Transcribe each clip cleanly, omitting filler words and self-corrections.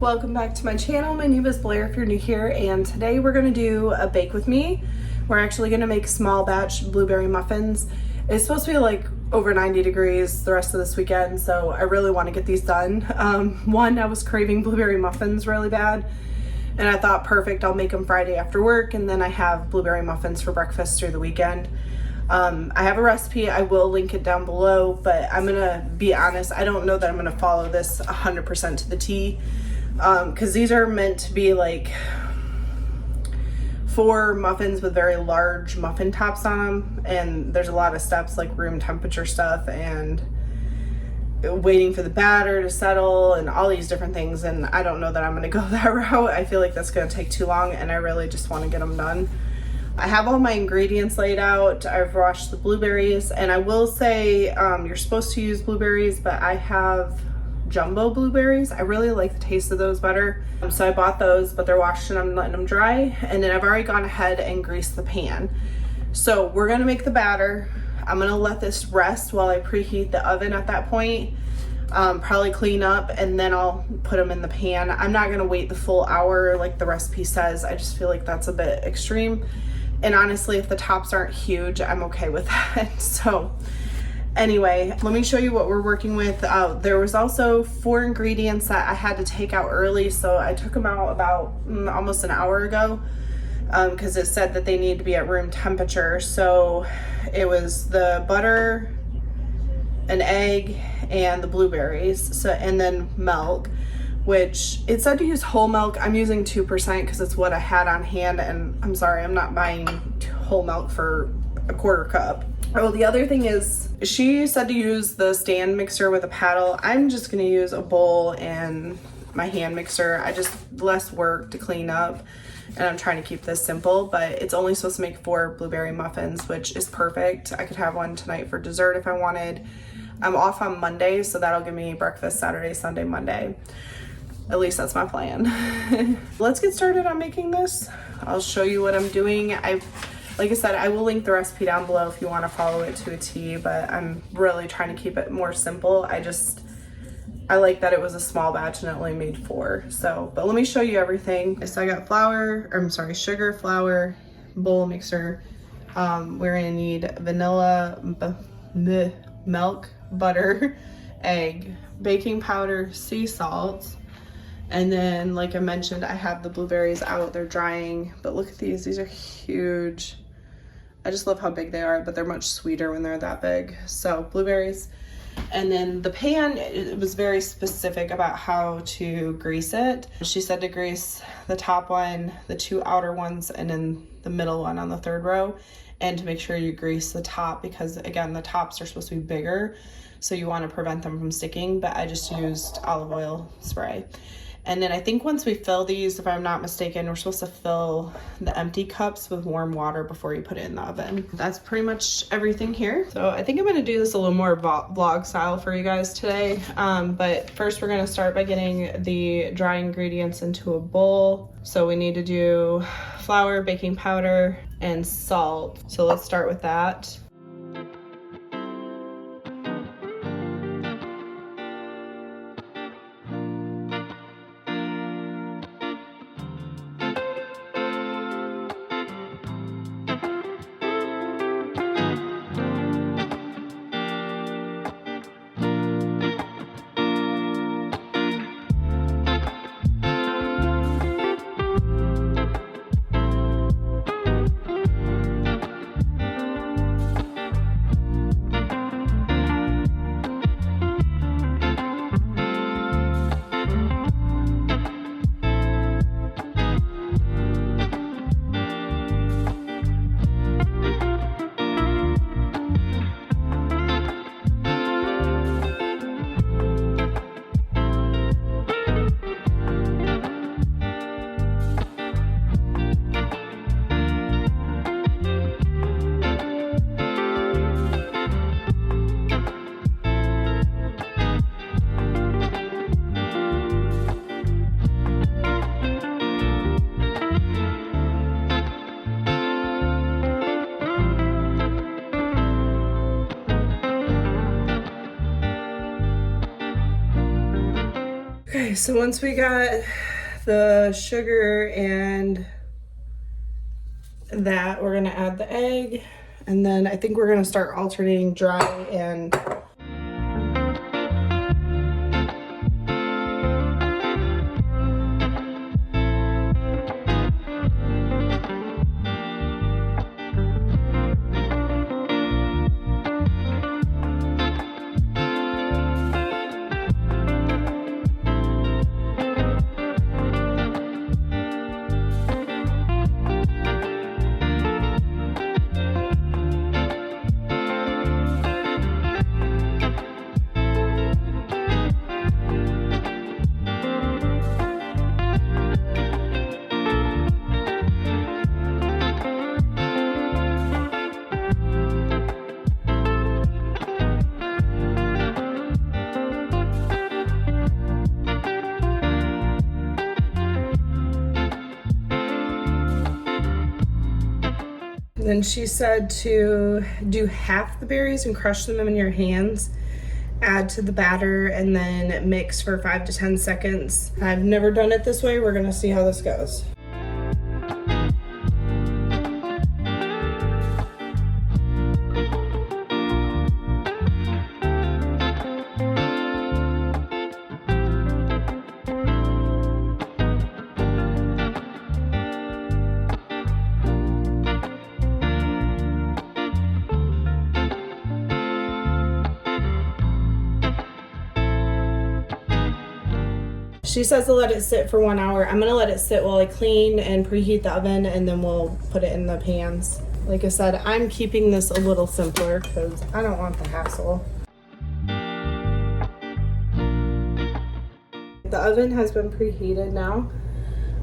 Welcome back to my channel. My name is Blair if you're new here, and today we're going to do a bake with me. We're actually going to make small batch blueberry muffins. It's supposed to be like over 90 degrees the rest of this weekend, so I really want to get these done. One, I was craving blueberry muffins really bad, and I thought perfect, I'll make them Friday after work, and then I have blueberry muffins for breakfast through the weekend. I have a recipe, I will link it down below, but I'm gonna be honest, I don't know that I'm gonna follow this 100% to the T, because these are meant to be like for muffins with very large muffin tops on them, and there's a lot of steps like room temperature stuff and waiting for the batter to settle and all these different things, and I don't know that I'm gonna go that route. I feel like that's gonna take too long, and I really just want to get them done. I have all my ingredients laid out. I've washed the blueberries, and I will say you're supposed to use blueberries, but I have jumbo blueberries. I really like the taste of those better. So I bought those, but they're washed and I'm letting them dry. And then I've already gone ahead and greased the pan. So we're gonna make the batter. I'm gonna let this rest while I preheat the oven at that point. Probably clean up, and then I'll put them in the pan. I'm not gonna wait the full hour like the recipe says. I just feel like that's a bit extreme. And honestly, if the tops aren't huge, I'm okay with that. So anyway, let me show you what we're working with. There was also 4 ingredients that I had to take out early, so I took them out about almost an hour ago because it said that they need to be at room temperature. So it was the butter, an egg, and the blueberries, so, and then milk, which it said to use whole milk. I'm using 2% because it's what I had on hand, and I'm sorry, I'm not buying whole milk for a quarter cup. Oh, the other thing is, she said to use the stand mixer with a paddle. I'm just gonna use a bowl and my hand mixer. I just less work to clean up, and I'm trying to keep this simple, but it's only supposed to make 4 blueberry muffins, which is perfect. I could have one tonight for dessert if I wanted. I'm off on Monday, so that'll give me breakfast Saturday, Sunday, Monday. At least that's my plan. Let's get started on making this. I'll show you what I'm doing. Like I said, I will link the recipe down below if you want to follow it to a T, but I'm really trying to keep it more simple. I like that it was a small batch and it only made 4. So, but let me show you everything. So I got sugar, flour, bowl mixer. We're gonna need vanilla, milk, butter, egg, baking powder, sea salt. And then, like I mentioned, I have the blueberries out, they're drying, but look at these are huge. I just love how big they are, but they're much sweeter when they're that big. So blueberries. And then the pan, it was very specific about how to grease it. She said to grease the top one, the 2 outer ones, and then the middle one on the 3rd row, and to make sure you grease the top, because again, the tops are supposed to be bigger, so you want to prevent them from sticking, but I just used olive oil spray. And then I think once we fill these, if I'm not mistaken, we're supposed to fill the empty cups with warm water before you put it in the oven. That's pretty much everything here. So I think I'm gonna do this a little more vlog style for you guys today. But first we're gonna start by getting the dry ingredients into a bowl. So we need to do flour, baking powder, and salt. So let's start with that. Okay, so once we got the sugar and that, we're gonna add the egg, and then I think we're gonna start alternating dry and then she said to do half the berries and crush them in your hands, add to the batter, and then mix for 5 to 10 seconds. I've never done it this way. We're gonna see how this goes. She says to let it sit for 1 hour. I'm gonna let it sit while I clean and preheat the oven, and then we'll put it in the pans. Like I said, I'm keeping this a little simpler because I don't want the hassle. The oven has been preheated now.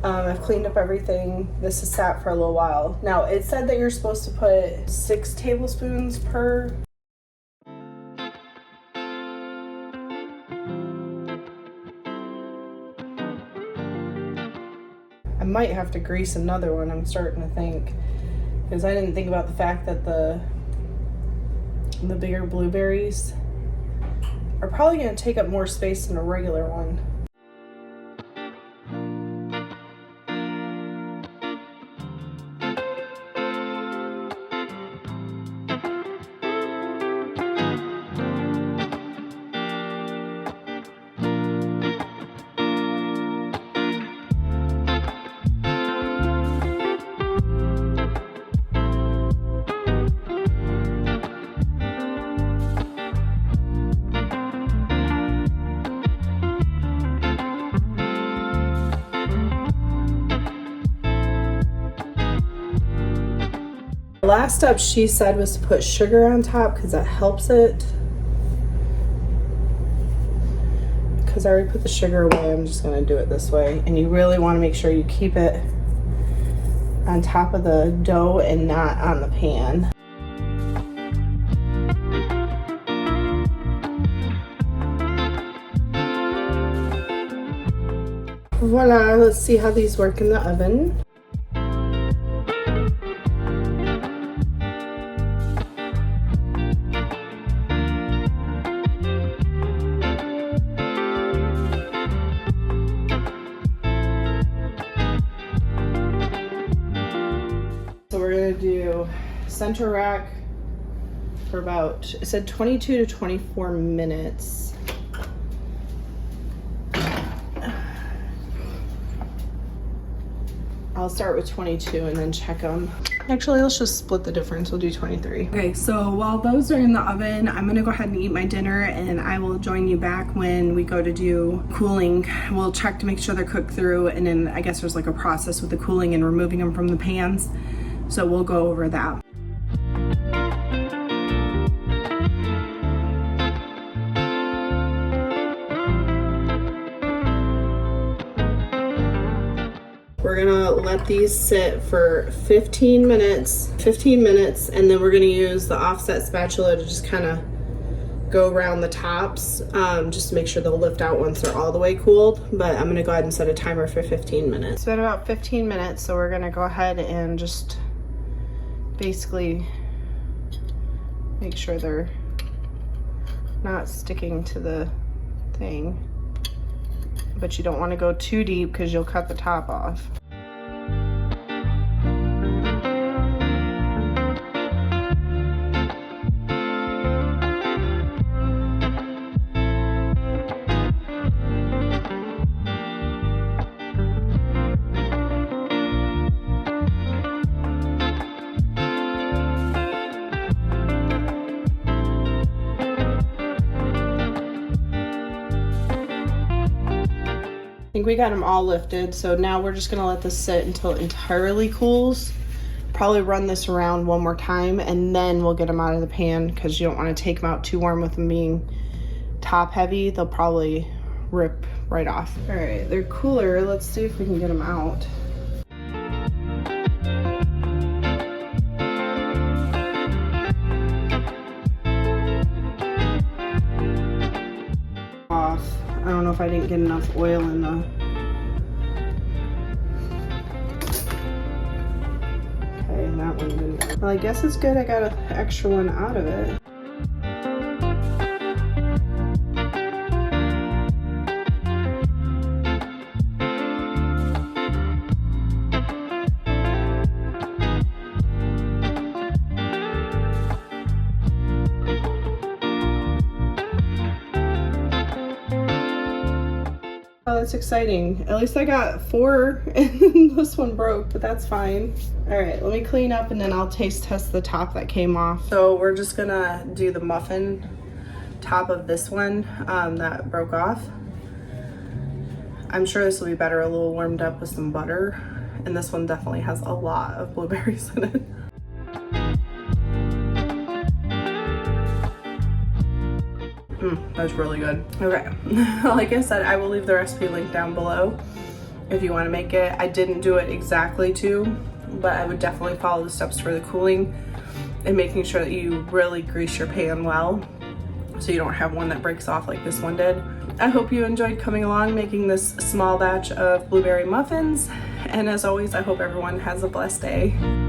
I've cleaned up everything. This has sat for a little while. Now, it said that you're supposed to put 6 tablespoons per. I might have to grease another one, I'm starting to think, because I didn't think about the fact that the bigger blueberries are probably going to take up more space than a regular one. Last step she said was to put sugar on top because that helps it. Because I already put the sugar away, I'm just going to do it this way. And you really want to make sure you keep it on top of the dough and not on the pan. Voila, let's see how these work in the oven. Do center rack for about, it said 22 to 24 minutes. I'll start with 22 and then check them. Actually, let's just split the difference. We'll do 23. Okay, so while those are in the oven, I'm gonna go ahead and eat my dinner, and I will join you back when we go to do cooling. We'll check to make sure they're cooked through, and then I guess there's like a process with the cooling and removing them from the pans. So we'll go over that. We're gonna let these sit for 15 minutes, and then we're gonna use the offset spatula to just kind of go around the tops, just to make sure they'll lift out once they're all the way cooled. But I'm gonna go ahead and set a timer for 15 minutes. It's been about 15 minutes, so we're gonna go ahead and just basically make sure they're not sticking to the thing. but you don't want to go too deep because you'll cut the top off. I think we got them all lifted, so now we're just gonna let this sit until it entirely cools. Probably run this around one more time and then we'll get them out of the pan because you don't want to take them out too warm with them being top heavy. They'll probably rip right off. All right, they're cooler. Let's see if we can get them out. I don't know if I didn't get enough oil in the... Okay, that one didn't. Well, I guess it's good I got an extra one out of it. Oh, that's exciting. At least I got 4 and this one broke, but that's fine. All right, let me clean up and then I'll taste test the top that came off. So we're just gonna do the muffin top of this one that broke off. I'm sure this will be better a little warmed up with some butter. And this one definitely has a lot of blueberries in it. That's really good. Okay, like I said, I will leave the recipe link down below if you want to make it. I didn't do it exactly but I would definitely follow the steps for the cooling and making sure that you really grease your pan well so you don't have one that breaks off like this one did. I hope you enjoyed coming along making this small batch of blueberry muffins, and as always, I hope everyone has a blessed day.